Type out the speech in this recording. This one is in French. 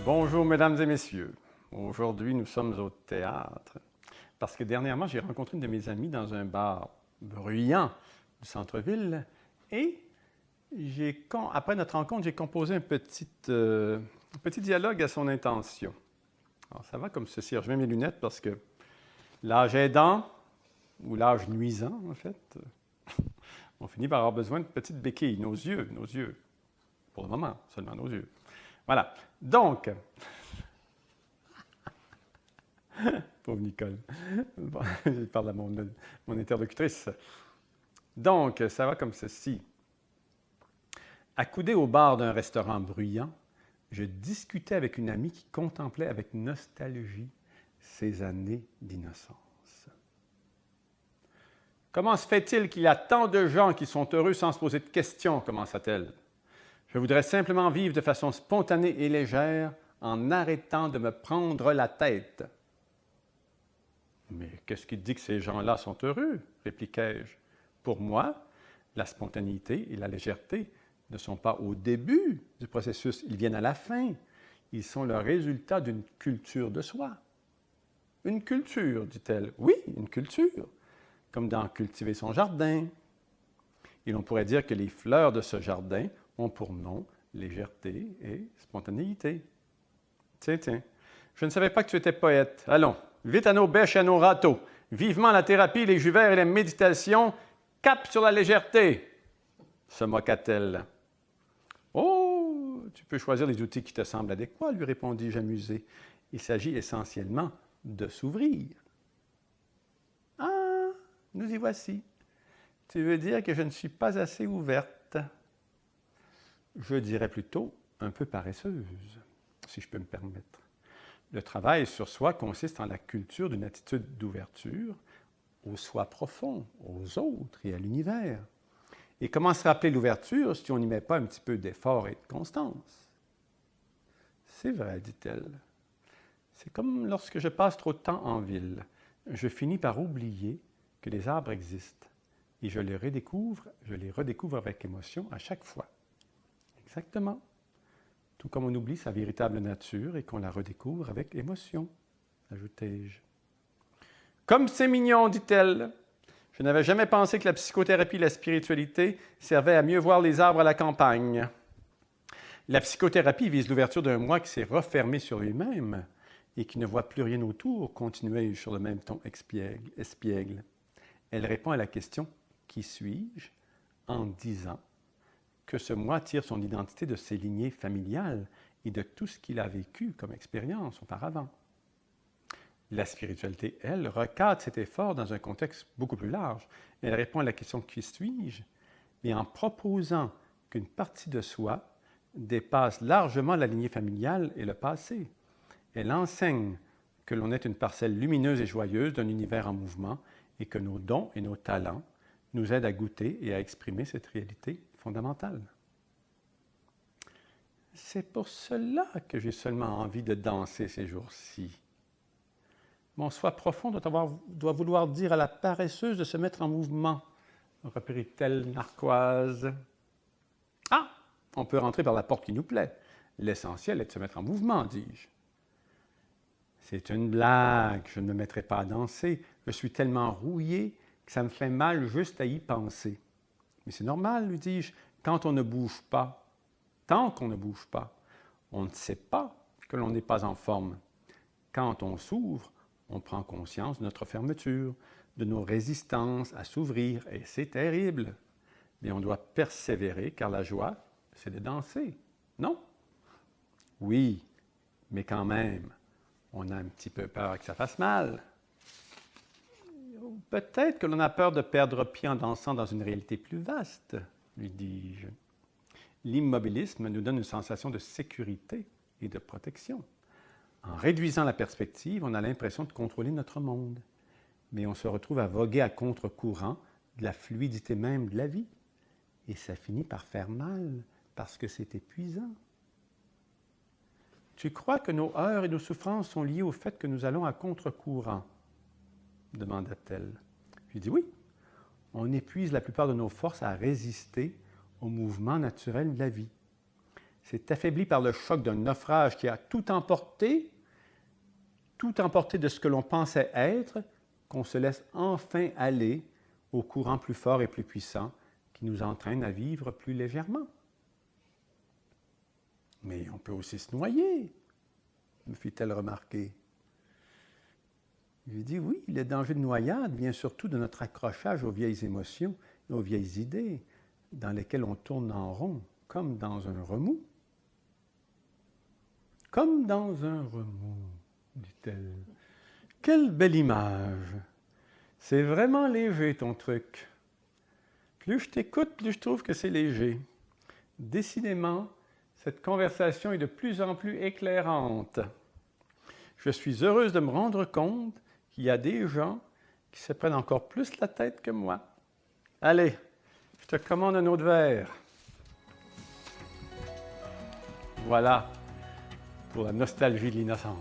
Bonjour, mesdames et messieurs. Aujourd'hui, nous sommes au théâtre parce que dernièrement, j'ai rencontré une de mes amies dans un bar bruyant du centre-ville et après notre rencontre, j'ai composé un petit dialogue à son intention. Alors, ça va comme ceci. Alors, je mets mes lunettes parce que l'âge aidant, ou l'âge nuisant, en fait, on finit par avoir besoin de petites béquilles. Nos yeux, pour le moment, seulement nos yeux. Voilà. Donc, pauvre Nicole. Bon, je parle à mon interlocutrice. Donc, ça va comme ceci. Accoudé au bar d'un restaurant bruyant, je discutais avec une amie qui contemplait avec nostalgie ses années d'innocence. Comment se fait-il qu'il y a tant de gens qui sont heureux sans se poser de questions, commença-t-elle. Je voudrais simplement vivre de façon spontanée et légère en arrêtant de me prendre la tête. Mais qu'est-ce qui dit que ces gens-là sont heureux? Répliquai-je. Pour moi, la spontanéité et la légèreté ne sont pas au début du processus, ils viennent à la fin. Ils sont le résultat d'une culture de soi. Une culture, dit-elle. Oui, une culture, comme dans cultiver son jardin. Et l'on pourrait dire que les fleurs de ce jardin ont pour nom légèreté et spontanéité. Tiens, je ne savais pas que tu étais poète. Allons, vite à nos bêches et à nos râteaux. Vivement la thérapie, les jus verts et la méditation. Cap sur la légèreté, se moqua-t-elle. Oh, tu peux choisir les outils qui te semblent adéquats, lui répondis-je amusé. Il s'agit essentiellement de s'ouvrir. Ah, nous y voici. Tu veux dire que je ne suis pas assez ouverte? Je dirais plutôt un peu paresseuse, si je peux me permettre. Le travail sur soi consiste en la culture d'une attitude d'ouverture au soi profond, aux autres et à l'univers. Et comment se rappeler l'ouverture si on n'y met pas un petit peu d'effort et de constance? C'est vrai, dit-elle. C'est comme lorsque je passe trop de temps en ville. Je finis par oublier que les arbres existent. Et je les redécouvre avec émotion à chaque fois. Exactement. Tout comme on oublie sa véritable nature et qu'on la redécouvre avec émotion, ajoutai-je. Comme c'est mignon, dit-elle. Je n'avais jamais pensé que la psychothérapie et la spiritualité servaient à mieux voir les arbres à la campagne. La psychothérapie vise l'ouverture d'un moi qui s'est refermé sur lui-même et qui ne voit plus rien autour, continuai-je sur le même ton espiègle. Elle répond à la question « Qui suis-je » en disant que ce moi tire son identité de ses lignées familiales et de tout ce qu'il a vécu comme expérience auparavant. La spiritualité, elle, recadre cet effort dans un contexte beaucoup plus large. Elle répond à la question « Qui suis-je » mais en proposant qu'une partie de soi dépasse largement la lignée familiale et le passé. Elle enseigne que l'on est une parcelle lumineuse et joyeuse d'un univers en mouvement et que nos dons et nos talents nous aident à goûter et à exprimer cette réalité fondamentale. C'est pour cela que j'ai seulement envie de danser ces jours-ci. Mon soi profond doit vouloir dire à la paresseuse de se mettre en mouvement, reprit-elle narquoise. Ah, on peut rentrer par la porte qui nous plaît. L'essentiel est de se mettre en mouvement, dis-je. C'est une blague, je ne me mettrai pas à danser. Je suis tellement rouillé que ça me fait mal juste à y penser. Mais c'est normal, lui dis-je, quand on ne bouge pas. Tant qu'on ne bouge pas, on ne sait pas que l'on n'est pas en forme. Quand on s'ouvre, on prend conscience de notre fermeture, de nos résistances à s'ouvrir, et c'est terrible. Mais on doit persévérer, car la joie, c'est de danser, non? Oui, mais quand même, on a un petit peu peur que ça fasse mal. Peut-être que l'on a peur de perdre pied en dansant dans une réalité plus vaste, lui dis-je. L'immobilisme nous donne une sensation de sécurité et de protection. En réduisant la perspective, on a l'impression de contrôler notre monde, mais on se retrouve à voguer à contre-courant de la fluidité même de la vie. Et ça finit par faire mal, parce que c'est épuisant. Tu crois que nos heurts et nos souffrances sont liées au fait que nous allons à contre-courant? Demanda-t-elle. Je lui dis oui. On épuise la plupart de nos forces à résister au mouvement naturel de la vie. C'est affaibli par le choc d'un naufrage qui a tout emporté de ce que l'on pensait être, qu'on se laisse enfin aller au courant plus fort et plus puissant qui nous entraîne à vivre plus légèrement. Mais on peut aussi se noyer, me fit-elle remarquer. J'ai dit oui, le danger de noyade vient surtout de notre accrochage aux vieilles émotions et aux vieilles idées dans lesquelles on tourne en rond, comme dans un remous. Comme dans un remous, dit-elle. Quelle belle image! C'est vraiment léger ton truc. Plus je t'écoute, plus je trouve que c'est léger. Décidément, cette conversation est de plus en plus éclairante. Je suis heureuse de me rendre compte qu'il y a des gens qui se prennent encore plus la tête que moi. Allez, je te commande un autre verre. Voilà pour la nostalgie de l'innocence.